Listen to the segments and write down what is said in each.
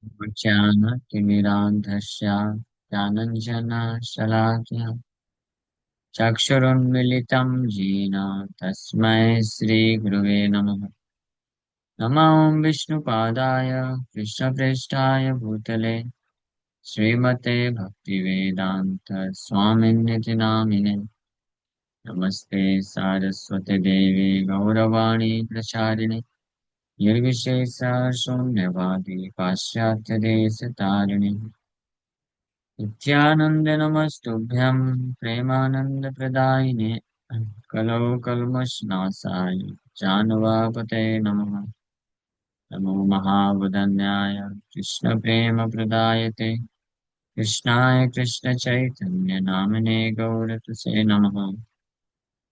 ज्ञानतिमिरान्धस्य ज्ञानञ्जनशलाकया चक्षुरुन्मिलितं येन तस्मै श्रीगुरुवे नमः। नमो विष्णुपादाय कृष्णप्रेष्ठाय भूतले श्रीमते भक्तिवेदान्त स्वामिन्निति नामिने। नमस्ते सारस्वते देवी गौरवाणी प्रचारिणे निर्विशेष शून्यवादी पाश्चात्यदेशतारिणे नित्यानन्द नमस्तुभ्यं प्रेमानन्दप्रदायिने कलौ कल्मषनाशाय जानवापते नमः। नमो महावदन्याय कृष्णप्रेमप्रदायते कृष्णाय कृष्णचैतन्य नामिने गौरतुसे नमः।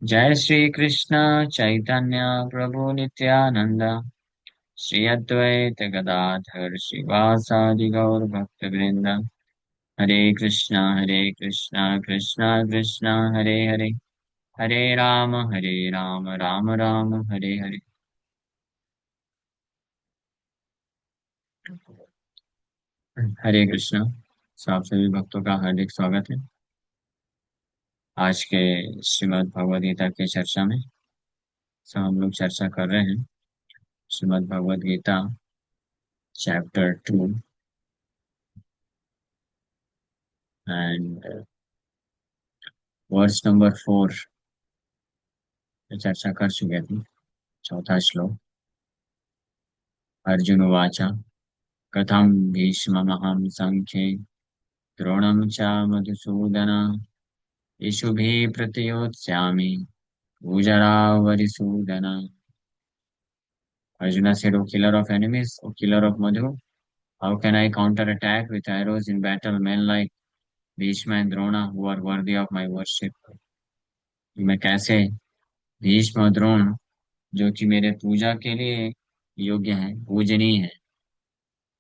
जय श्री कृष्ण चैतन्य प्रभु नित्यानंद श्री अद्वैत गदाधर श्रीवासादि गौर भक्तवृंद। हरे कृष्णा कृष्णा कृष्णा हरे हरे हरे राम राम राम हरे हरे। हरे कृष्णा। आप सभी भक्तों का हार्दिक स्वागत है आज के श्रीमद् भगवद गीता की चर्चा में। हम लोग चर्चा कर रहे हैं Shrimad Bhagavad Gita chapter 2 and verse number 4 पे चर्चा कर चुके थे। चौथा श्लोक। अर्जुन उवाच कथं भीष्ममहं संख्ये द्रोणं च Madhusudan इषुभिः प्रतियोत्स्यामि भूजरावरिसूदन। Arjuna said, O killer of enemies, O killer of Madhu, how can I counterattack with arrows in battle men like Bhishma and Drona who are worthy of my worship? मैं कैसे भीष्म और द्रोण जो कि मेरे पूजा के लिए योग्य है, पूजनीय है।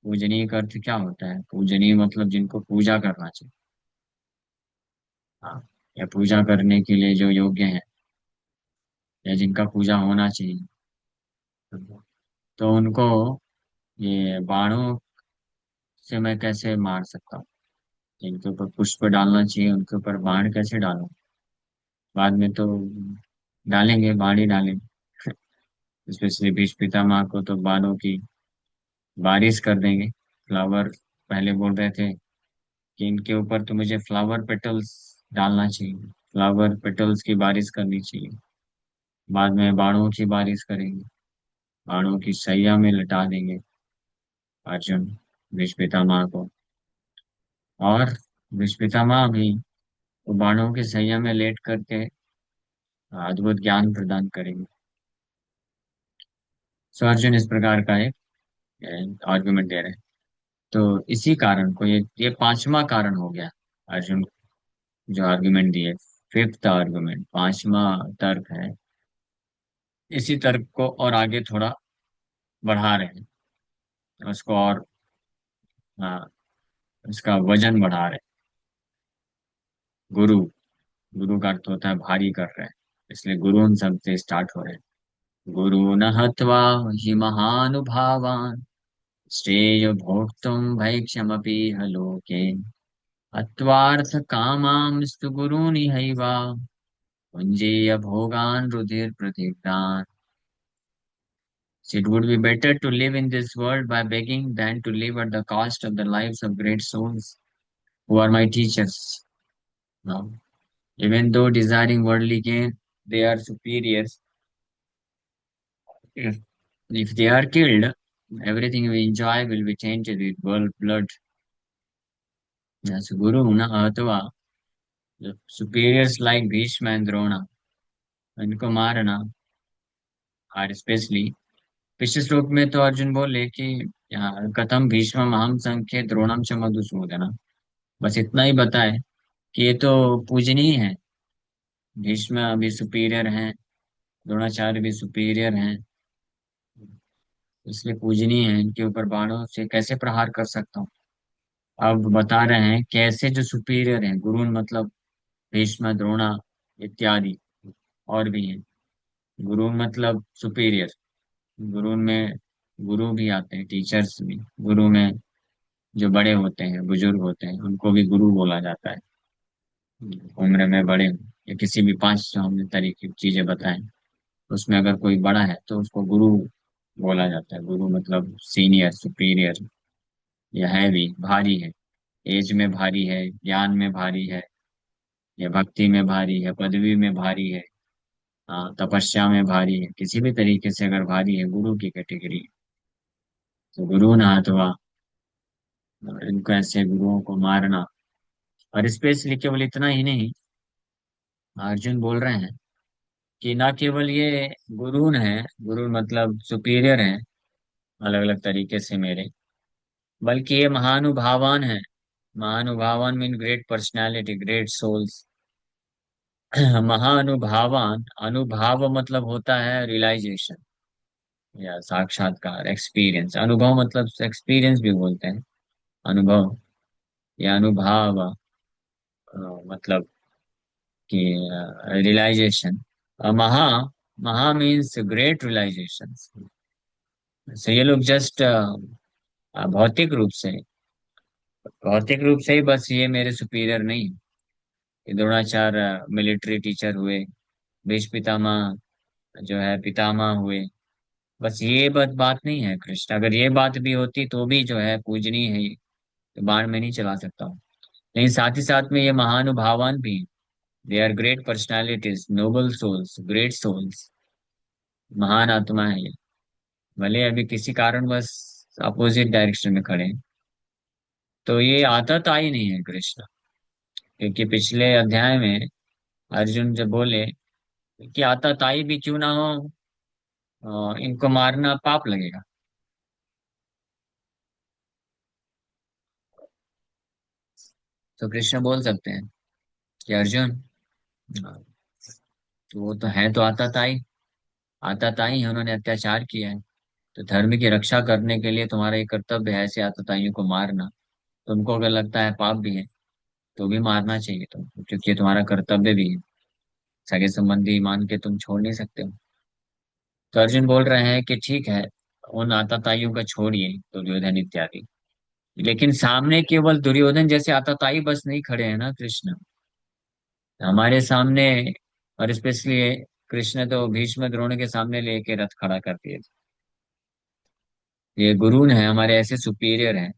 पूजनीय का अर्थ क्या होता है? पूजनीय मतलब जिनको पूजा करना चाहिए। हाँ, या पूजा करने के लिए जो योग्य है या जिनका पूजा होना चाहिए, तो उनको ये बाणों से मैं कैसे मार सकता हूँ? जिनके ऊपर पुष्प डालना चाहिए उनके ऊपर बाण कैसे डालूं? बाद में तो डालेंगे, बाण ही डालेंगे। स्पेशली भीष्म पितामह को तो बाणों की बारिश कर देंगे। फ्लावर पहले बोल रहे थे कि इनके ऊपर तो मुझे फ्लावर पेटल्स डालना चाहिए, फ्लावर पेटल्स की बारिश करनी चाहिए। बाद में बाणों की बारिश करेंगे, बाणों की सैया में लटा देंगे अर्जुन भीष्म पितामह को। और भीष्म पितामह भी वो बाणों की सैया में लेट करके अद्भुत ज्ञान प्रदान करेंगे। सो अर्जुन इस प्रकार का एक आर्गुमेंट दे रहे हैं। तो इसी कारण को ये पांचवा कारण हो गया अर्जुन जो आर्गुमेंट दिए। फिफ्थ आर्गुमेंट, पांचवा तर्क है। इसी तर्क को और आगे थोड़ा बढ़ा रहे हैं, उसको और उसका वजन बढ़ा रहे हैं। गुरु, गुरु का अर्थ होता है भारी कर रहे हैं, इसलिए गुरु उन सब से स्टार्ट हो रहे हैं। गुरु न हत्वा हि महानुभावान् श्रेय भोक्तुम् भैक्षमपीह लोके हत्वार्थ कामांस्तु गुरूनिहैव भुञ्जीय भोगान् रुधिर प्रतिघ्नान्। So it would be better to live in this world by begging than to live at the cost of the lives of great souls who are my teachers. Now, even though desiring worldly gain, they are superiors. If, if they are killed, everything we enjoy will be tainted with world blood. As Guru na Atava, the superiors like Bhishma and Drona, इनको मारना। और specially पिछले श्लोक में तो अर्जुन बोले कि यहाँ कथम भीष्म महम संख्ये द्रोणम च मधुसूदन। बस इतना ही बताए कि ये तो पूजनीय है, भीष्म भी सुपीरियर हैं, द्रोणाचार्य भी सुपीरियर हैं, इसलिए पूजनीय है। इनके ऊपर बाणों से कैसे प्रहार कर सकता हूँ? अब बता रहे हैं कैसे जो सुपीरियर हैं, गुरु मतलब भीष्म द्रोणा इत्यादि और भी हैं। गुरु मतलब सुपीरियर, गुरु में गुरु भी आते हैं, टीचर्स भी गुरु में जो बड़े होते हैं, बुजुर्ग होते हैं, उनको भी गुरु बोला जाता है। उम्र में बड़े हों, या किसी भी पांच जो हमने तरीके की चीजें बताएं, उसमें अगर कोई बड़ा है तो उसको गुरु बोला जाता है। गुरु मतलब सीनियर, सुपीरियर, या है भी भारी है, एज में भारी है, ज्ञान में भारी है, या भक्ति में भारी है, पदवी में भारी है, हाँ, तपस्या में भारी है, किसी भी तरीके से अगर भारी है, गुरु की कैटेगरी। तो गुरु न अथवा, इनको ऐसे गुरुओं को मारना। और स्पेशली केवल इतना ही नहीं, अर्जुन बोल रहे हैं कि ना केवल ये गुरु है, गुरु मतलब सुपीरियर हैं अलग अलग तरीके से मेरे, बल्कि ये महानुभावान है। महानुभावान mean great personality, great souls. महाअनुभावान, अनुभाव मतलब होता है रियलाइजेशन या साक्षात्कार, एक्सपीरियंस। अनुभव मतलब एक्सपीरियंस भी बोलते हैं, अनुभव या अनुभाव, मतलब कि रियलाइजेशन। महा, महा मीन्स ग्रेट रियलाइजेशन। तो ये लोग जस्ट भौतिक रूप से, भौतिक रूप से ही बस ये मेरे सुपीरियर नहीं। ये द्रोणाचार्य मिलिट्री टीचर हुए, भीष्म पितामह जो है पितामह हुए। बस ये बात बात नहीं है कृष्ण, अगर ये बात भी होती तो भी जो है पूजनीय है, तो बाण में नहीं चला सकता हूँ। लेकिन साथ ही साथ में ये महानुभावान भी, they are great personalities, noble souls, great souls, महान आत्मा है ये। भले अभी किसी कारण बस अपोजिट डायरेक्शन में खड़े हैं। तो ये आतताई नहीं है कृष्ण, क्योंकि पिछले अध्याय में अर्जुन जब बोले कि आतताई भी क्यों ना हो, इनको मारना पाप लगेगा। तो कृष्ण बोल सकते हैं कि अर्जुन, तो वो तो है तो आतताई, आतताई है, उन्होंने अत्याचार किया है। तो धर्म की रक्षा करने के लिए तुम्हारा ये कर्तव्य है ऐसे आतताइयों को मारना। तुमको अगर लगता है पाप भी है तो भी मारना चाहिए तुमको, क्योंकि ये तुम्हारा कर्तव्य भी है। सगे संबंधी मान के तुम छोड़ नहीं सकते हो। तो अर्जुन बोल रहे हैं कि ठीक है, उन आतताइयों का छोड़िए, दुर्योधन इत्यादि। लेकिन सामने केवल दुर्योधन जैसे आतताई बस नहीं खड़े हैं ना कृष्ण, हमारे सामने। और स्पेशली कृष्ण तो भीष्म द्रोण के सामने लेके रथ खड़ा कर दिए थे। ये गुरु हैं हमारे, ऐसे सुपीरियर हैं,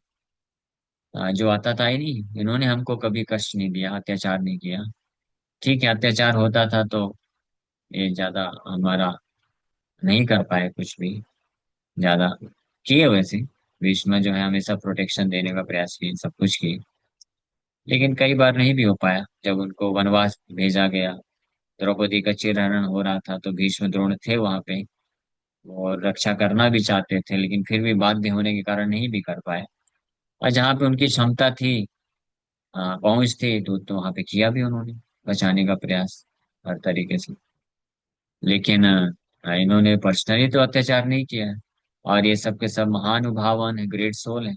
जो आतताई नहीं, इन्होंने हमको कभी कष्ट नहीं दिया, अत्याचार नहीं किया। ठीक है, अत्याचार होता था तो ये ज्यादा हमारा नहीं कर पाए कुछ भी ज्यादा, किए वैसे। भीष्म जो है हमेशा प्रोटेक्शन देने का प्रयास किए, सब कुछ किए। लेकिन कई बार नहीं भी हो पाया, जब उनको वनवास भेजा गया, द्रौपदी का चिरहरण हो रहा था, तो भीष्म द्रोण थे वहां पे और रक्षा करना भी चाहते थे, लेकिन फिर भी बाध्य होने के कारण नहीं भी कर पाए। और जहाँ पे उनकी क्षमता थी, पहुंच थी, तो वहां पे किया भी उन्होंने, बचाने का प्रयास हर तरीके से। लेकिन इन्होंने पर्सनली तो अत्याचार नहीं किया है। और ये सब के सब महानुभावन है, ग्रेट सोल है।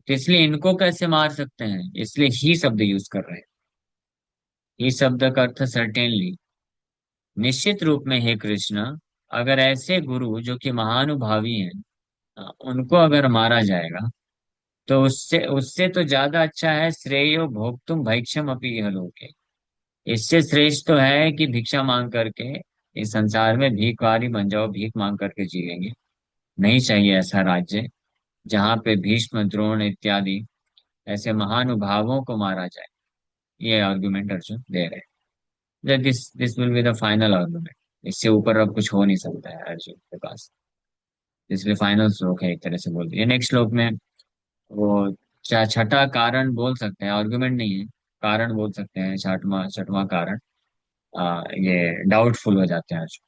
तो इसलिए इनको कैसे मार सकते हैं, इसलिए ही शब्द यूज कर रहे हैं। ही शब्द का अर्थ सर्टेनली, निश्चित रूप में। हे कृष्ण, अगर ऐसे गुरु जो कि महानुभावी हैं, उनको अगर मारा जाएगा, तो उससे उससे तो ज्यादा अच्छा है श्रेयो भोक्तुम भैक्षम अपी यह लोके। इससे श्रेष्ठ तो है कि भिक्षा मांग करके इस संसार में भीखवारी बन जाओ, भीख मांग करके जिएंगे। नहीं चाहिए ऐसा राज्य जहाँ पे भीष्म द्रोण इत्यादि ऐसे महानुभावों को मारा जाए। ये आर्गुमेंट अर्जुन दे रहे हैं, this this will be the final argument. इससे ऊपर अब कुछ हो नहीं सकता है अर्जुन के पास। इसलिए फाइनल श्लोक है एक तरह से बोल दिया। नेक्स्ट श्लोक में वो छठा कारण बोल सकते हैं, आर्गुमेंट नहीं है, कारण बोल सकते हैं, छठवां छठवां कारण। ये डाउटफुल हो जाते हैं अर्जुन,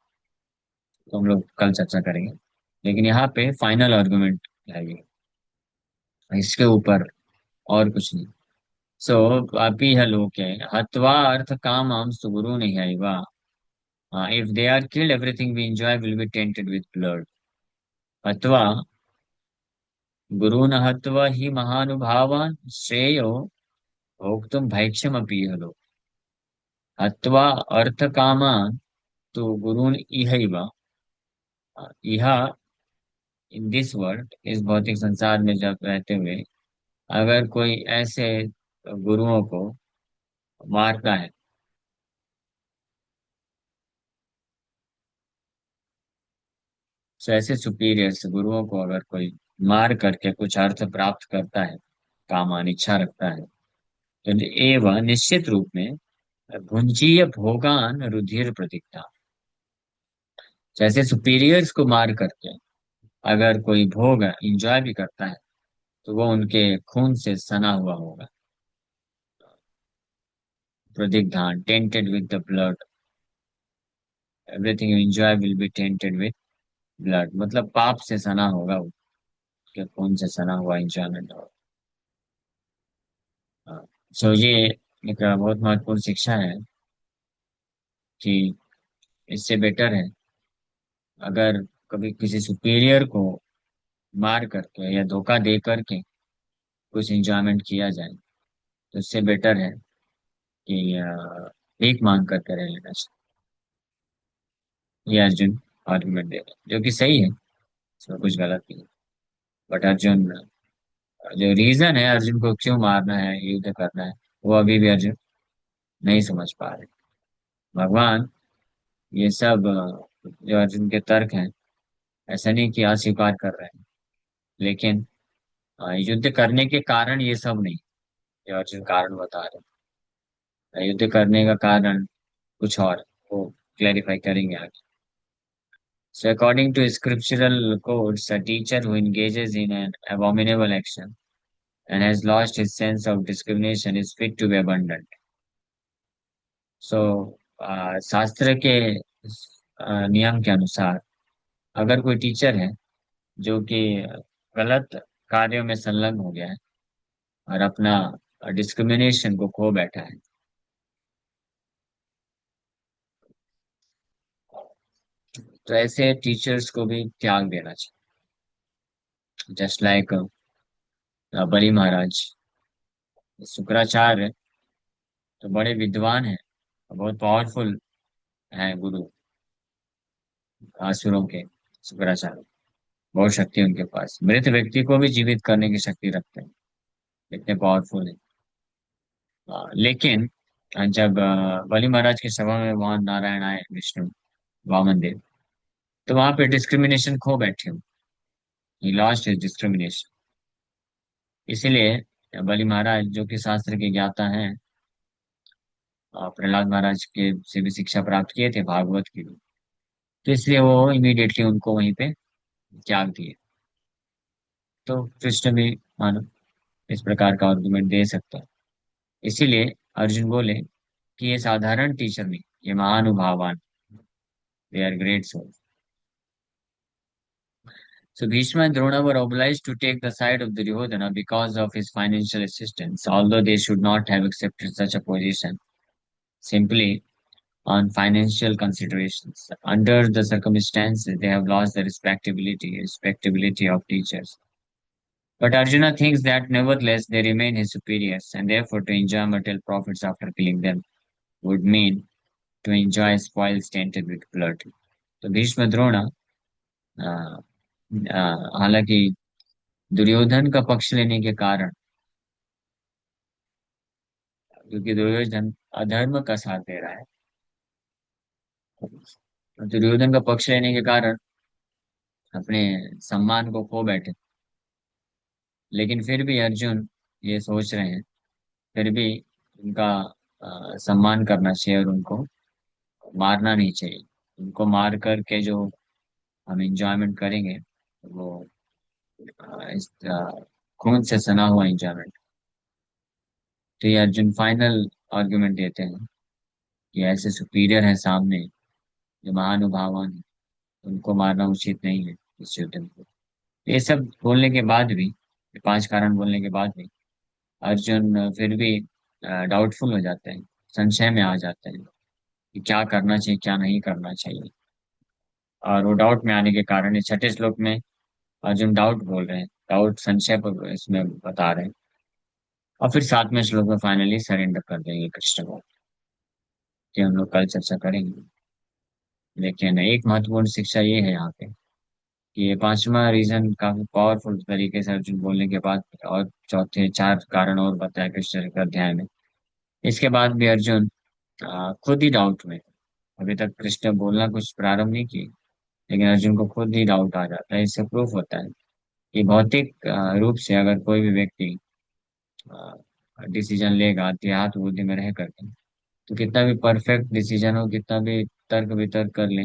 तो हम लोग कल चर्चा करेंगे। लेकिन यहाँ पे फाइनल आर्गुमेंट है ये, इसके ऊपर और कुछ नहीं। सो अभी है लोग है, हत्वा अर्थ काम हम सुगुरु नहीं है। If they are killed everything we enjoy will be tainted with blood. हत्वा, गुरु न हत्वा ही महानुभावान श्रेयो भोक्तुम भैक्षम अपी हलो। हत्वा अर्थ कामान तो गुरुन इहैव। इह, इन दिस वर्ल्ड, इस भौतिक संसार में जब रहते हुए, अगर कोई ऐसे गुरुओं को मारता है, तो ऐसे सुपीरियर्स गुरुओं को अगर कोई मार करके कुछ अर्थ प्राप्त करता है, कामान इच्छा रखता है, तो एवं निश्चित रूप में भुंजीय भोगान रुधिर प्रतिज्ञा। जैसे सुपीरियर्स को मार करके अगर कोई भोग इंजॉय भी करता है, तो वो उनके खून से सना हुआ होगा। प्रतिज्ञान tainted with the blood, everything you enjoy will be tainted with blood, मतलब पाप से सना होगा, उसके खून से सना हुआ इंजॉयमेंट होगा। सो ये एक बहुत महत्वपूर्ण शिक्षा है कि इससे बेटर है अगर कभी किसी सुपीरियर को मार करके या धोखा दे करके कुछ इंजॉयमेंट किया जाए, तो इससे बेटर है कि भीख मांग करके रह लेना चाहिए। ये अर्जुन आर्गुमेंट दे रहे हैं, जो कि सही है, इसमें कुछ गलत नहीं है। बट अर्जुन, जो रीजन है अर्जुन को क्यों मारना है, युद्ध करना है, वो अभी भी अर्जुन नहीं समझ पा रहे। भगवान ये सब जो अर्जुन के तर्क हैं, ऐसा नहीं कि अस्वीकार कर रहे हैं, लेकिन युद्ध करने के कारण ये सब नहीं, जो अर्जुन कारण बता रहे हैं युद्ध करने का कारण कुछ और, वो क्लैरिफाई करेंगे आगे। So according to scriptural codes, a teacher who engages in an abominable action and has lost his sense of discrimination is fit to be abandoned. So शास्त्र के नियम के अनुसार अगर कोई टीचर है जो कि गलत कार्यों में संलग्न हो गया है और अपना डिस्क्रिमिनेशन को खो बैठा है, तो ऐसे टीचर्स को भी त्याग देना चाहिए। जस्ट लाइक बली महाराज, शुक्राचार्य तो बड़े विद्वान हैं, बहुत पावरफुल हैं गुरु असुरों के। शुक्राचार्य बहुत शक्ति है उनके पास, मृत व्यक्ति को भी जीवित करने की शक्ति रखते हैं, इतने पावरफुल है। लेकिन जब बलि महाराज की सभा में वहां नारायण आए, विष्णु, वामन देव, तो वहां पे डिस्क्रिमिनेशन खो बैठे हूँ। He lost his discrimination. इसीलिए बलि महाराज जो कि शास्त्र के ज्ञाता हैं, प्रहलाद महाराज के से भी शिक्षा प्राप्त किए थे भागवत की भी, तो इसलिए वो इमीडिएटली उनको वहीं पे त्याग दिए। तो कृष्ण भी मानो इस प्रकार का आर्गुमेंट दे सकता है। इसीलिए अर्जुन बोले कि ये साधारण टीचर नहीं, ये महानुभावान, they are great soul. So Bhishma and Drona were obliged to take the side of Duryodhana because of his financial assistance, although they should not have accepted such a position simply on financial considerations. Under the circumstances, they have lost the respectability of teachers. But Arjuna thinks that nevertheless they remain his superiors, and therefore to enjoy material profits after killing them would mean to enjoy spoils tainted with blood. तो भीष्म द्रोण हालांकि दुर्योधन का पक्ष लेने के कारण, क्योंकि दुर्योधन अधर्म का साथ दे रहा है, दुर्योधन का पक्ष लेने के कारण अपने सम्मान को खो बैठे, लेकिन फिर भी अर्जुन ये सोच रहे हैं, फिर भी उनका सम्मान करना चाहिए और उनको मारना नहीं चाहिए। उनको मार करके जो हम इंजॉयमेंट करेंगे, वो इस खून से सना हुआ इंजॉयमेंट। तो ये अर्जुन फाइनल आर्ग्यूमेंट देते हैं कि ऐसे सुपीरियर है सामने जो महानुभावान है, उनको मारना उचित नहीं है इस युद्ध में। ये सब बोलने के बाद भी, ये पांच कारण बोलने के बाद भी अर्जुन फिर भी डाउटफुल हो जाते हैं, संशय में आ जाते हैं कि क्या करना चाहिए क्या नहीं करना चाहिए। और वो डाउट में आने के कारण ये छठे श्लोक में अर्जुन डाउट बोल रहे हैं, डाउट संशय पर इसमें बता रहे हैं, और फिर सातवें श्लोक में फाइनली सरेंडर कर देंगे कृष्ण को, कि हम लोग कल चर्चा करेंगे। लेकिन एक महत्वपूर्ण शिक्षा ये है यहाँ पे कि ये पांचवा रीजन काफी पावरफुल तरीके से अर्जुन बोलने के बाद और चौथे चार कारण और बताया कृष्ण के अध्याय में। इसके बाद भी अर्जुन खुद ही डाउट में। अभी तक कृष्ण बोलना कुछ प्रारंभ नहीं की, लेकिन अर्जुन को खुद ही डाउट आ जाता है। इससे प्रूफ होता है कि भौतिक रूप से अगर कोई भी व्यक्ति डिसीजन लेगा देहात बुद्धि में रह करके, तो कितना भी परफेक्ट डिसीजन हो, कितना भी तर्क वितर्क कर ले,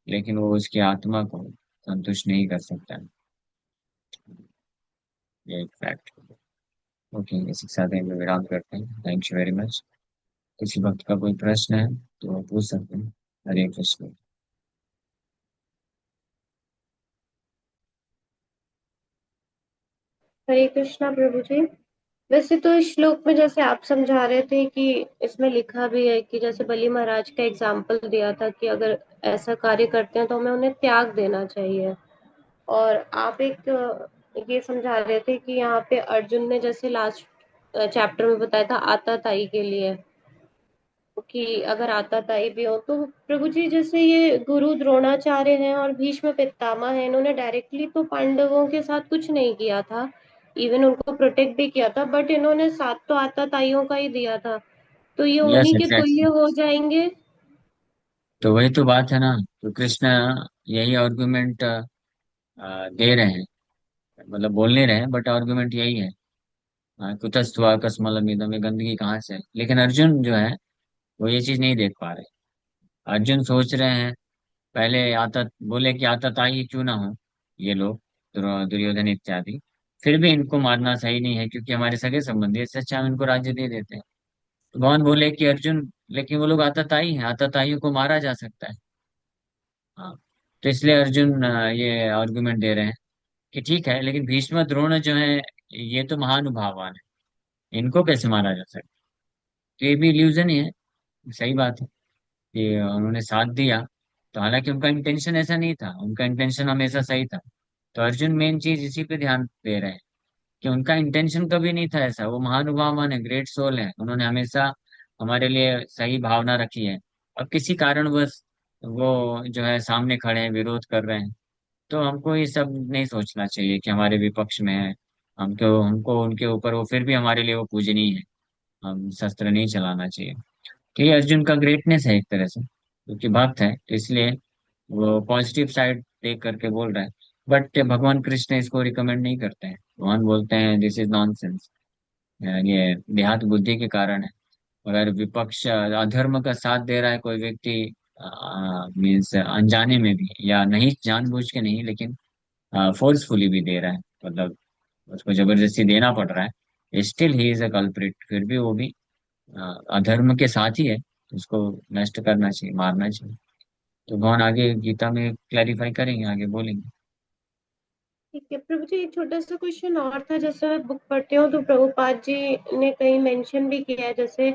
लेकिन वो उसकी आत्मा को संतुष्ट नहीं कर सकता है। ये एक फैक्ट। ओके, इसी के साथ हम विराम करते हैं। Thank you very much. किसी वक्त का कोई प्रश्न है तो आप पूछ सकते हैं। हरे कृष्ण। हरे कृष्णा प्रभु जी। वैसे तो इस श्लोक में जैसे आप समझा रहे थे कि इसमें लिखा भी है कि जैसे बलि महाराज का एग्जाम्पल दिया था कि अगर ऐसा कार्य करते हैं तो हमें उन्हें त्याग देना चाहिए। और आप एक ये समझा रहे थे कि यहाँ पे अर्जुन ने जैसे लास्ट चैप्टर में बताया था आताताई के लिए कि अगर आताताई भी हो तो प्रभु जी जैसे ये गुरु द्रोणाचार्य हैं और भीष्म पितामह हैं, इन्होंने डायरेक्टली तो पांडवों के साथ कुछ नहीं किया था, इवन उनको प्रोटेक्ट भी किया था, बट इन्होंने साथ तो आताताइयों का ही दिया था, तो ये यस, उन्हीं के तुल्य एग्जैक्टली। हो जाएंगे। तो वही तो बात है ना। तो कृष्ण यही आर्गुमेंट दे रहे हैं, मतलब बोल नहीं रहे हैं, बट आर्गुमेंट यही है। कुतस्त्वा कस्मलमिदं, में गंदगी कहाँ से है? लेकिन अर्जुन जो है वो ये चीज नहीं देख पा रहे। अर्जुन सोच रहे हैं, पहले आता बोले कि आतताई क्यों ना हो ये लोग, दुर्योधन इत्यादि, फिर भी इनको मारना सही नहीं है क्योंकि हमारे सगे संबंधी हैं, इससे अच्छा हम इनको राज्य दे देते हैं। तो भगवान बोले कि अर्जुन, लेकिन वो लोग आतताई हैं, आतताइयों को मारा जा सकता है। हाँ। तो इसलिए अर्जुन ये आर्गुमेंट दे रहे हैं कि ठीक है, लेकिन भीष्म द्रोण जो है ये तो महानुभावान है, इनको कैसे मारा जा सकता है? तो ये भी इल्यूजन ही है। सही बात है कि उन्होंने साथ दिया, तो हालांकि उनका इंटेंशन ऐसा नहीं था, उनका इंटेंशन हमेशा सही था। तो अर्जुन मेन चीज इसी पे ध्यान दे रहे हैं कि उनका इंटेंशन कभी नहीं था ऐसा। वो महानुभावन है, ग्रेट सोल है, उन्होंने हमेशा हमारे लिए सही भावना रखी है। अब किसी कारणवश वो जो है सामने खड़े हैं, विरोध कर रहे हैं, तो हमको ये सब नहीं सोचना चाहिए कि हमारे विपक्ष में है। हमको हमको उनके ऊपर, वो फिर भी हमारे लिए वो पूजनीय है, हम शस्त्र नहीं चलाना चाहिए। तो ये अर्जुन का ग्रेटनेस है एक तरह से, क्योंकि भक्त है, तो इसलिए वो पॉजिटिव साइड देख करके बोल रहा है। बट भगवान कृष्ण इसको रिकमेंड नहीं करते हैं। भगवान बोलते हैं दिस इज नॉनसेंस, ये देहात बुद्धि के कारण है। अगर विपक्ष अधर्म का साथ दे रहा है कोई व्यक्ति, मीन्स अनजाने में भी या नहीं, जानबूझ के नहीं, लेकिन फोर्सफुली भी दे रहा है, मतलब उसको जबरदस्ती देना पड़ रहा है, still he is a culprit, फिर भी वो भी अधर्म के साथ ही है, तो उसको नष्ट करना चाहिए, मारना चाहिए। तो भगवान आगे गीता में क्लैरिफाई करेंगे, आगे बोलेंगे। ठीक है प्रभु जी, एक छोटा सा क्वेश्चन और था। जैसे मैं बुक पढ़ती हूँ तो प्रभुपाद जी ने कहीं मेंशन भी किया है, जैसे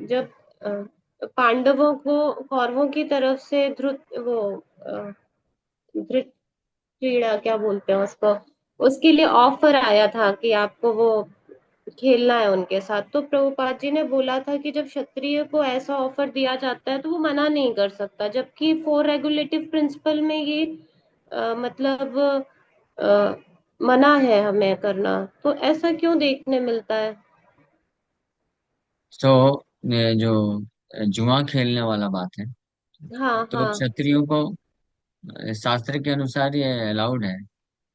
जब पांडवों को कौरवों की तरफ से धृतक्रीड़ा क्या बोलते हैं उसको, उसके लिए ऑफर आया था कि आपको वो खेलना है उनके साथ, तो प्रभुपाद जी ने बोला था कि जब क्षत्रिय को ऐसा ऑफर दिया जाता है तो वो मना नहीं कर सकता, जबकि फोर रेगुलेटिव प्रिंसिपल में ये मतलब अ, मना है हमें करना, तो ऐसा क्यों देखने मिलता है? तो ये जो जुआ खेलने वाला बात है, हाँ तो हाँ। क्षत्रियों को शास्त्र के अनुसार ये अलाउड है।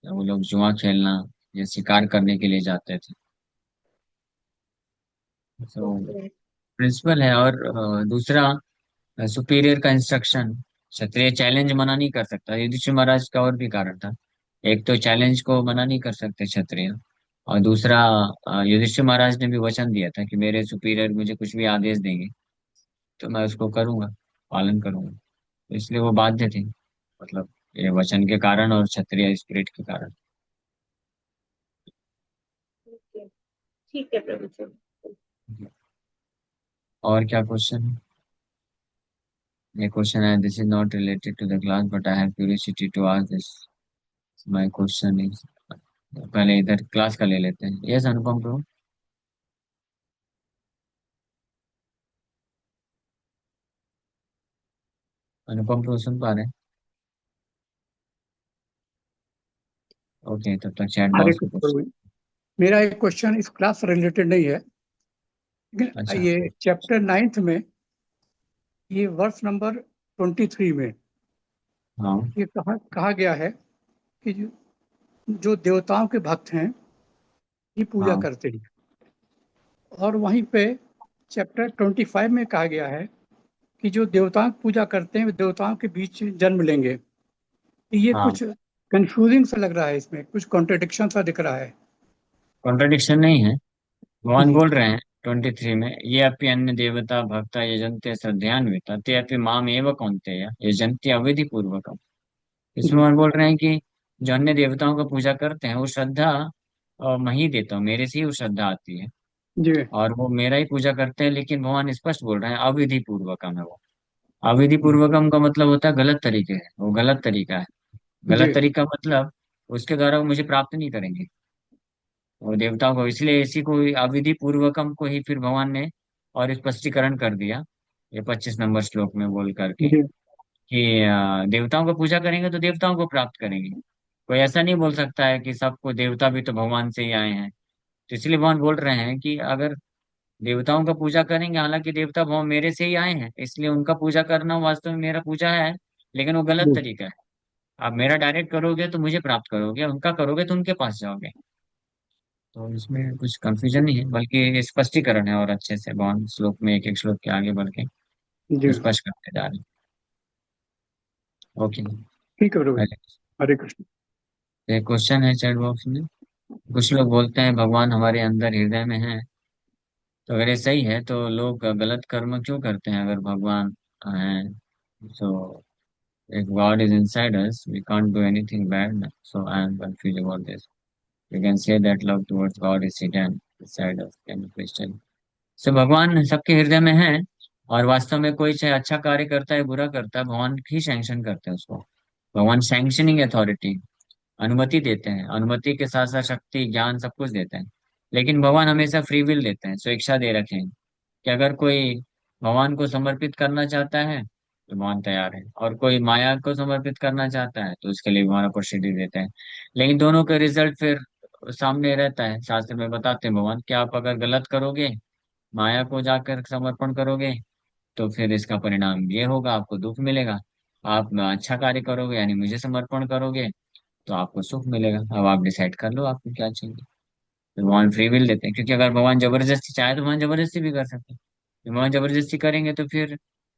वो लोग जुआ खेलना या शिकार करने के लिए जाते थे। तो ओके। प्रिंसिपल है। और दूसरा, सुपीरियर का इंस्ट्रक्शन, क्षत्रिय चैलेंज मना नहीं कर सकता। युधिष्ठिर महाराज का और भी कारण था। एक तो चैलेंज को मना नहीं कर सकते क्षत्रिय, और दूसरा युधिष्ठिर महाराज ने भी वचन दिया था कि मेरे सुपीरियर मुझे कुछ भी आदेश देंगे तो मैं उसको करूंगा, पालन करूंगा। तो इसलिए वो बाध्य थे, मतलब ये वचन के कारण और क्षत्रिय स्पिरिट के कारण। ओके, ठीक है प्रभु जी। और क्या क्वेश्चन है? ये क्वेश्चन है, this is not related to the class but I have curiosity to ask this. My question is, पहले इधर क्लास का ले लेते हैं। Yes Anupam bro. Anupam bro सुन पा रहे हैं? ओके, तब तक चैट हरे बॉक्स को कृष्ण पूछ। प्रभु जी। मेरा एक क्वेश्चन इस क्लास से रिलेटेड नहीं है, लेकिन अच्छा। ये चैप्टर 9th में, ये वर्स नंबर 23 में हाँ। ये कहा गया है कि जो देवताओं के भक्त हैं ये पूजा हाँ। करते हैं। और वहीं पे चैप्टर 25 में कहा गया है कि जो देवताओं की पूजा करते हैं वे देवताओं के बीच जन्म लेंगे। तो ये हाँ, कुछ कंफ्यूजिंग सा लग रहा है, इसमें कुछ कॉन्ट्रडिक्शन सा दिख रहा है। कॉन्ट्रडिक्शन नहीं है। भगवान हम्म, बोल रहे हैं 23 में, ये अपि अन्य देवता भक्ता यजन्ते श्रद्धयान्विता ते अपि माम एव कौन्तेय यजन्ति अविधि पूर्वकम। इसमें जी भगवान बोल रहे हैं कि जो अन्य देवताओं का पूजा करते हैं वो श्रद्धा मैं ही देता हूँ, मेरे से ही वो श्रद्धा आती है। जी और वो मेरा ही पूजा करते हैं, लेकिन भगवान स्पष्ट बोल रहे हैं अविधि पूर्वकम है वो। अविधि पूर्वकम का मतलब होता है गलत तरीके है, वो गलत तरीका है। जी गलत तरीका मतलब उसके द्वारा वो मुझे प्राप्त नहीं करेंगे वो देवताओं को, इसलिए इसी को अविधि पूर्वकम को ही फिर भगवान ने और स्पष्टीकरण कर दिया ये 25 नंबर श्लोक में बोल करके जी कि देवताओं को पूजा करेंगे तो देवताओं को प्राप्त करेंगे। कोई ऐसा नहीं बोल सकता है कि सबको देवता भी तो भगवान से ही आए हैं। तो इसलिए भगवान बोल रहे हैं कि अगर देवताओं का पूजा करेंगे, हालांकि देवता भगवान मेरे से ही आए हैं इसलिए उनका पूजा करना वास्तव में मेरा पूजा है, लेकिन वो गलत जी तरीका है। आप मेरा डायरेक्ट करोगे तो मुझे प्राप्त करोगे, उनका करोगे तो उनके पास जाओगे। तो इसमें कुछ कंफ्यूजन नहीं है, बल्कि ये स्पष्टीकरण है, और अच्छे से भगवान श्लोक में एक एक श्लोक के आगे बढ़ के जी स्पष्ट करते जा रहे हैं। ओके। ठीक है प्रभु जी। हरे कृष्ण। एक क्वेश्चन है चैट बॉक्स में। कुछ लोग बोलते हैं भगवान हमारे अंदर हृदय में है, तो अगर ये सही है तो लोग गलत कर्म क्यों करते हैं अगर भगवान हैं? सो if God is inside us, we can't do anything bad. So I am confused about this. You can say that love towards God is hidden inside us. Can you please tell? So भगवान सबके हृदय में है, और वास्तव में कोई चाहे अच्छा कार्य करता है बुरा करता है, भगवान ही सैंक्शन करते हैं उसको। भगवान सैंक्शनिंग अथॉरिटी, अनुमति देते हैं, अनुमति के साथ साथ शक्ति ज्ञान सब कुछ देते हैं। लेकिन भगवान हमेशा फ्री विल देते हैं, स्वेच्छा दे रखे हैं कि अगर कोई भगवान को समर्पित करना चाहता है तो भगवान तैयार है, और कोई माया को समर्पित करना चाहता है तो उसके लिए भगवान अपॉर्चुनिटी देते हैं। लेकिन दोनों का रिजल्ट फिर सामने रहता है, शास्त्र में बताते हैं भगवान कि आप अगर गलत करोगे, माया को जाकर समर्पण करोगे, तो फिर इसका परिणाम ये होगा, आपको दुख मिलेगा। आप अच्छा कार्य करोगे यानी मुझे समर्पण करोगे, तो आपको सुख मिलेगा। अब आप डिसाइड कर लो आपको क्या चाहिए। तो भगवान फ्री विल देते हैं, क्योंकि अगर भगवान जबरदस्ती चाहे तो भगवान जबरदस्ती भी कर सकते हैं। भगवान जबरदस्ती करेंगे तो फिर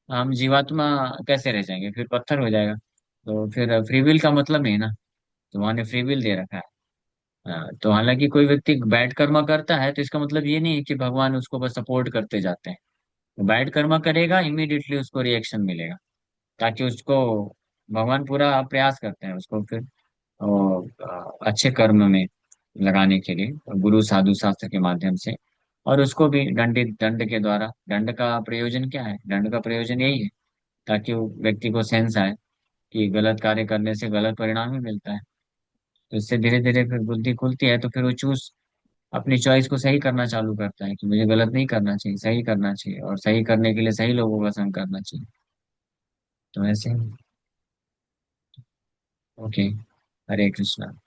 हम जीवात्मा कैसे रह जाएंगे, फिर पत्थर हो जाएगा। तो फिर फ्री विल का मतलब नहीं ना, तो वहां ने फ्री विल दे रखा है। तो हालांकि कोई व्यक्ति बैड कर्म करता है तो इसका मतलब ये नहीं है कि भगवान उसको बस सपोर्ट करते जाते हैं। तो बैड कर्म करेगा इमीडिएटली उसको रिएक्शन मिलेगा, ताकि उसको भगवान पूरा प्रयास करते हैं उसको फिर अच्छे कर्म में लगाने के लिए, गुरु साधु शास्त्र के माध्यम से। और उसको भी दंडित, दंड के द्वारा। दंड का प्रयोजन क्या है? दंड का प्रयोजन यही है ताकि वो व्यक्ति को सेंस आए कि गलत कार्य करने से गलत परिणाम ही मिलता है। तो इससे धीरे धीरे फिर बुद्धि खुलती है, तो फिर वो चूज अपनी चॉइस को सही करना चालू करता है कि मुझे गलत नहीं करना चाहिए, सही करना चाहिए, और सही करने के लिए सही लोगों का संग करना चाहिए। तो ऐसे। ओके। हरे कृष्णा।